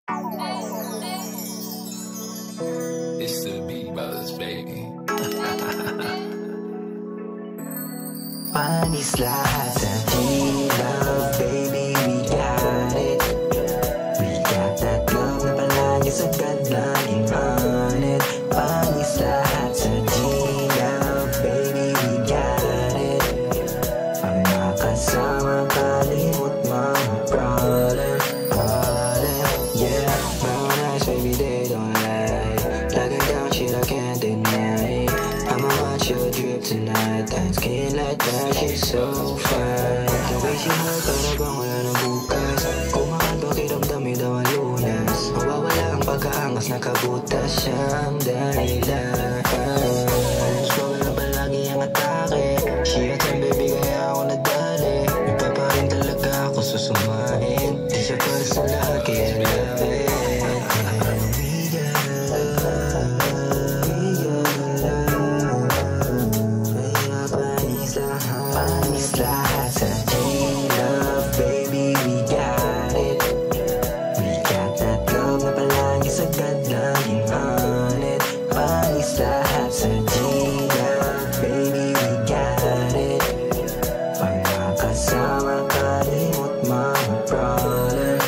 It's the Beat Brothers, baby. Panis lahat sa G-Love, baby, we got it. We got that love na palagi sagad laging on it. Panis lahat sa G-Love, baby, we got it. Pag nakasama, kalimot mga problem. Yeah, brown eyes, baby, they don't lie. Laging down shit, I can't deny. I'ma watch your drip tonight. That skin like that, she's so fine. The way she hold, para bang wala na bukas. Kumakan, pakiramdami daw ang lunas. Mawawala ang pagkaangas, nakabutas siyang dahilan. Swag na palagi ang atake. She a 10, baby, kaya ako nadali. Iba pa rin talaga ako susumain. Di siya para sa lahat, kaya love it. Panis lahat sa G-Love, baby, we got it. We got that love na palagi sagad laging on it. Panis lahat sa G-Love, baby, we got it. Pag nakasama, kalimot mga problem.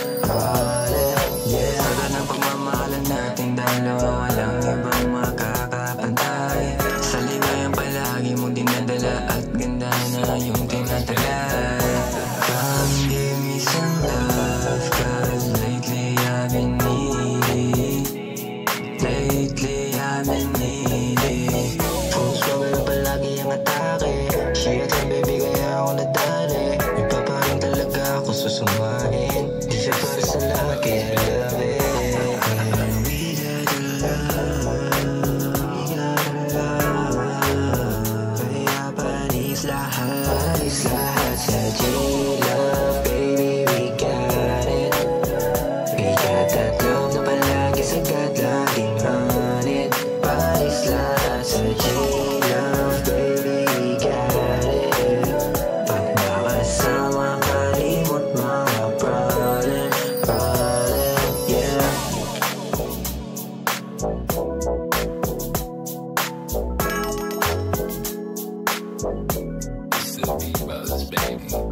Yeah, saga ng pagmamahalan nating dalawa, walang ibang makakapantay. Sa ligayang palagi mong dinadala at ganda na yung tinatala. Come give me some love, cause lately I've been needy. Lately I've been needy. Full swagger na palagi ang atake. She a 10, baby, kaya ako nadali. Iba pa rin talaga ako susumain. Di siya para sa lahat, kaya love it. We got the love, we got the love. Kaya panis lahat sa G-Love, baby, we got it. We got that love na palagi sagad laging on it. Panis lahat sa G-Love, baby, we got it. Pag nakasama, kalimot mga problem, yeah. It's the Beat Brothers, baby.